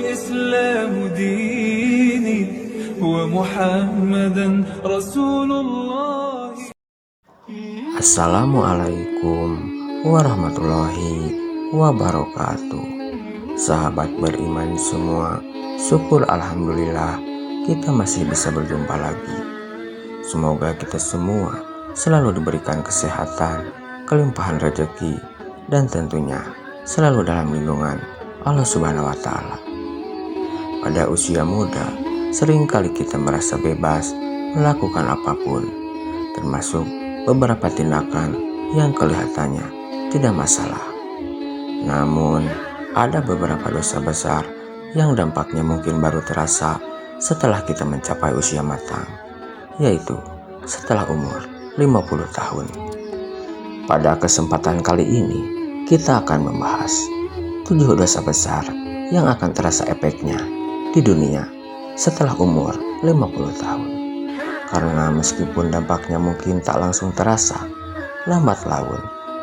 والإسلام ديني ومحمدا رسول الله. Assalamualaikum warahmatullahi wabarakatuh. Sahabat beriman semua, syukur alhamdulillah kita masih bisa berjumpa lagi. Semoga kita semua selalu diberikan kesehatan, kelimpahan rezeki, dan tentunya selalu dalam lindungan Allah Subhanahu wa Ta'ala. Pada usia muda, seringkali kita merasa bebas melakukan apapun, termasuk beberapa tindakan yang kelihatannya tidak masalah. Namun, ada beberapa dosa besar yang dampaknya mungkin baru terasa setelah kita mencapai usia matang, yaitu setelah umur 50 tahun. Pada kesempatan kali ini, kita akan membahas 7 dosa besar yang akan terasa efeknya di dunia setelah umur 50 tahun. Karena meskipun dampaknya mungkin tak langsung terasa, lambat laun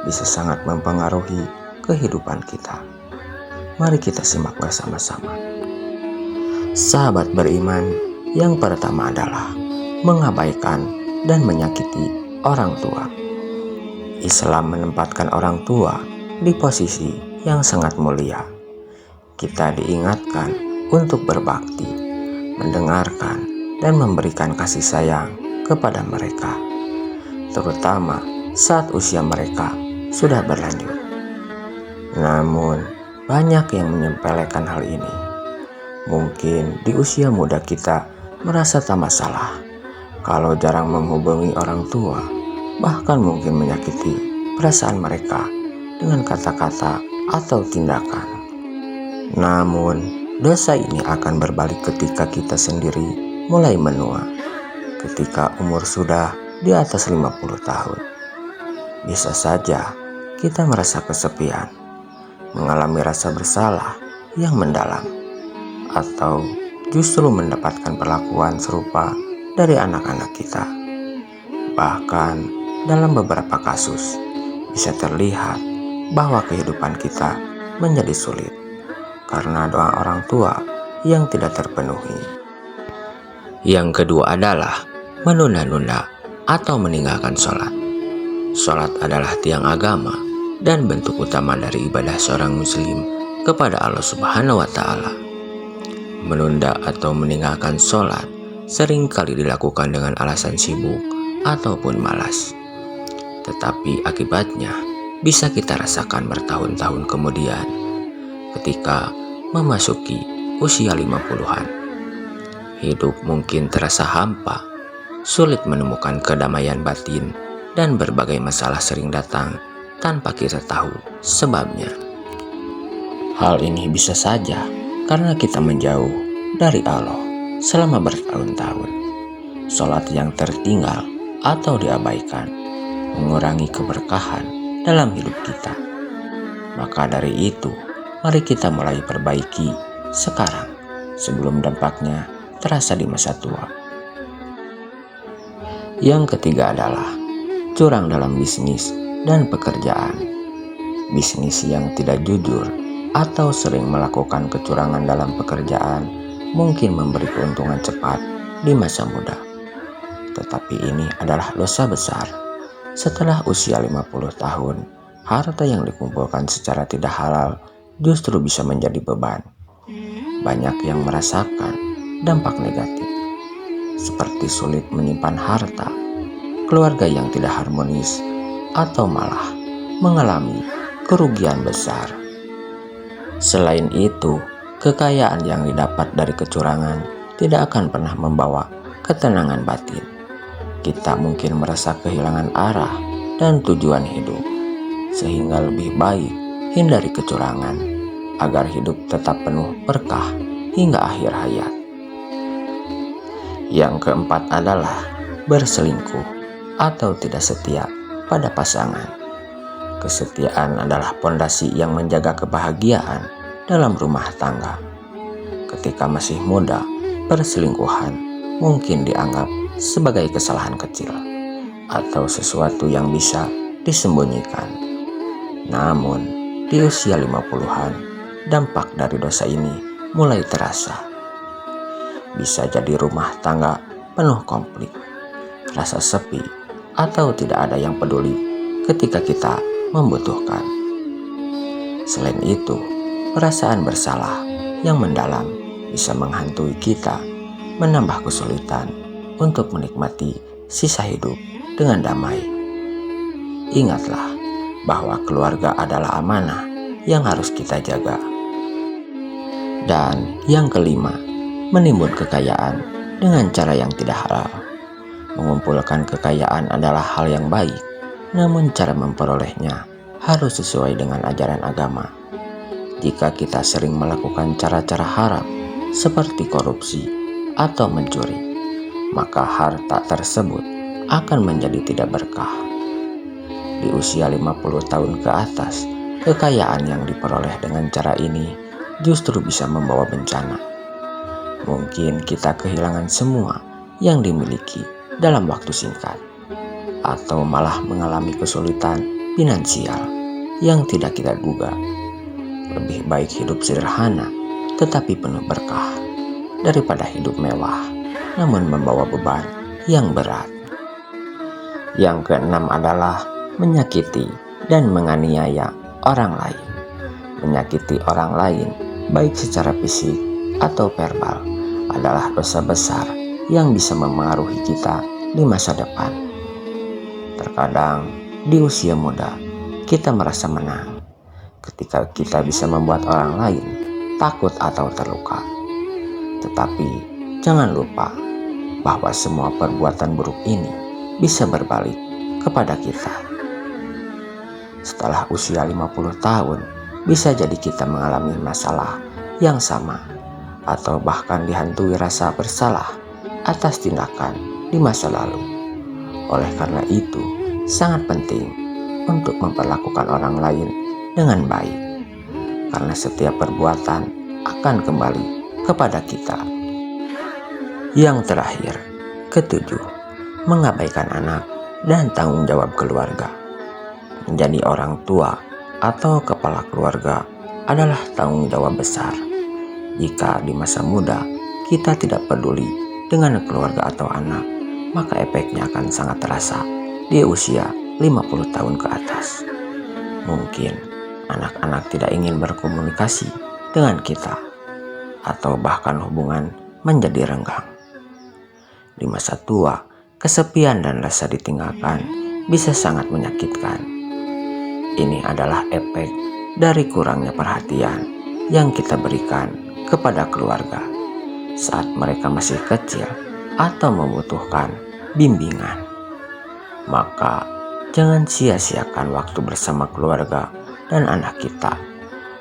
bisa sangat mempengaruhi kehidupan kita. Mari kita simak bersama-sama. Sahabat beriman, yang pertama adalah mengabaikan dan menyakiti orang tua. Islam menempatkan orang tua di posisi yang sangat mulia. Kita diingatkan untuk berbakti, mendengarkan, dan memberikan kasih sayang kepada mereka, terutama saat usia mereka sudah berlanjut. Namun, banyak yang menyepelekan hal ini. Mungkin di usia muda kita merasa tak masalah kalau jarang menghubungi orang tua, bahkan mungkin menyakiti perasaan mereka dengan kata-kata atau tindakan. Namun, dosa ini akan berbalik ketika kita sendiri mulai menua, ketika umur sudah di atas 50 tahun. Bisa saja kita merasa kesepian, mengalami rasa bersalah yang mendalam, atau justru mendapatkan perlakuan serupa dari anak-anak kita. Bahkan dalam beberapa kasus bisa terlihat bahwa kehidupan kita menjadi sulit karena doa orang tua yang tidak terpenuhi. Yang kedua adalah menunda-nunda atau meninggalkan sholat. Sholat adalah tiang agama dan bentuk utama dari ibadah seorang muslim kepada Allah Subhanahu wa Ta'ala. Menunda atau meninggalkan sholat seringkali dilakukan dengan alasan sibuk ataupun malas. Tetapi akibatnya bisa kita rasakan bertahun-tahun kemudian ketika memasuki usia 50-an. Hidup mungkin terasa hampa, sulit menemukan kedamaian batin, dan berbagai masalah sering datang tanpa kita tahu sebabnya. Hal ini bisa saja karena kita menjauh dari Allah selama bertahun-tahun. Sholat yang tertinggal atau diabaikan mengurangi keberkahan dalam hidup kita. Maka dari itu, mari kita mulai perbaiki sekarang sebelum dampaknya terasa di masa tua. Yang ketiga adalah curang dalam bisnis dan pekerjaan. Bisnis yang tidak jujur atau sering melakukan kecurangan dalam pekerjaan mungkin memberi keuntungan cepat di masa muda. Tetapi ini adalah dosa besar. Setelah usia 50 tahun, harta yang dikumpulkan secara tidak halal justru bisa menjadi beban. Banyak yang merasakan dampak negatif, seperti sulit menyimpan harta, keluarga yang tidak harmonis, atau malah mengalami kerugian besar. Selain itu, kekayaan yang didapat dari kecurangan tidak akan pernah membawa ketenangan batin. Kita mungkin merasa kehilangan arah dan tujuan hidup, sehingga lebih baik hindari kecurangan agar hidup tetap penuh berkah hingga akhir hayat. Yang keempat adalah berselingkuh atau tidak setia pada pasangan. Kesetiaan adalah pondasi yang menjaga kebahagiaan dalam rumah tangga. Ketika masih muda, perselingkuhan mungkin dianggap sebagai kesalahan kecil atau sesuatu yang bisa disembunyikan. Namun, di usia 50-an, dampak dari dosa ini mulai terasa. Bisa jadi rumah tangga penuh konflik, rasa sepi, atau tidak ada yang peduli ketika kita membutuhkan. Selain itu, perasaan bersalah yang mendalam bisa menghantui kita, menambah kesulitan untuk menikmati sisa hidup dengan damai. Ingatlah bahwa keluarga adalah amanah yang harus kita jaga. Dan yang kelima, menimbun kekayaan dengan cara yang tidak halal. Mengumpulkan kekayaan adalah hal yang baik, namun cara memperolehnya harus sesuai dengan ajaran agama. Jika kita sering melakukan cara-cara haram seperti korupsi atau mencuri, maka harta tersebut akan menjadi tidak berkah. Di usia 50 tahun ke atas, kekayaan yang diperoleh dengan cara ini justru bisa membawa bencana. Mungkin kita kehilangan semua yang dimiliki dalam waktu singkat, atau malah mengalami kesulitan finansial yang tidak kita duga. Lebih baik hidup sederhana tetapi penuh berkah daripada hidup mewah namun membawa beban yang berat. Yang keenam adalah menyakiti dan menganiaya orang lain. Menyakiti orang lain, baik secara fisik atau verbal, adalah dosa besar yang bisa memengaruhi kita di masa depan. Terkadang di usia muda kita merasa menang ketika kita bisa membuat orang lain takut atau terluka. Tetapi jangan lupa bahwa semua perbuatan buruk ini bisa berbalik kepada kita. Setelah usia 50 tahun, bisa jadi kita mengalami masalah yang sama, atau bahkan dihantui rasa bersalah atas tindakan di masa lalu. Oleh karena itu, sangat penting untuk memperlakukan orang lain dengan baik, karena setiap perbuatan akan kembali kepada kita. Yang terakhir, ketujuh, mengabaikan anak dan tanggung jawab keluarga. Menjadi orang tua atau kepala keluarga adalah tanggung jawab besar. Jika di masa muda kita tidak peduli dengan keluarga atau anak, maka efeknya akan sangat terasa di usia 50 tahun ke atas. Mungkin anak-anak tidak ingin berkomunikasi dengan kita, atau bahkan hubungan menjadi renggang. Di masa tua, kesepian dan rasa ditinggalkan bisa sangat menyakitkan. Ini adalah efek dari kurangnya perhatian yang kita berikan kepada keluarga saat mereka masih kecil atau membutuhkan bimbingan. Maka jangan sia-siakan waktu bersama keluarga dan anak kita,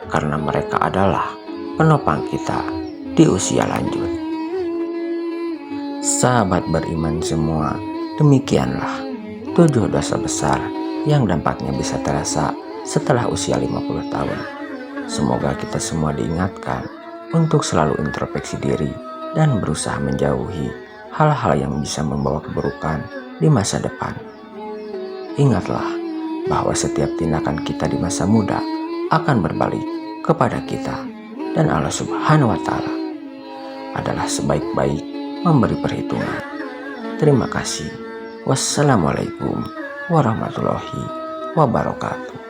karena mereka adalah penopang kita di usia lanjut. Sahabat beriman semua, demikianlah 7 dosa besar yang dampaknya bisa terasa setelah usia 50 tahun. Semoga kita semua diingatkan untuk selalu introspeksi diri dan berusaha menjauhi hal-hal yang bisa membawa keburukan di masa depan. Ingatlah bahwa setiap tindakan kita di masa muda akan berbalik kepada kita, dan Allah Subhanahu wa Ta'ala adalah sebaik-baik memberi perhitungan. Terima kasih. Wassalamualaikum warahmatullahi wabarakatuh.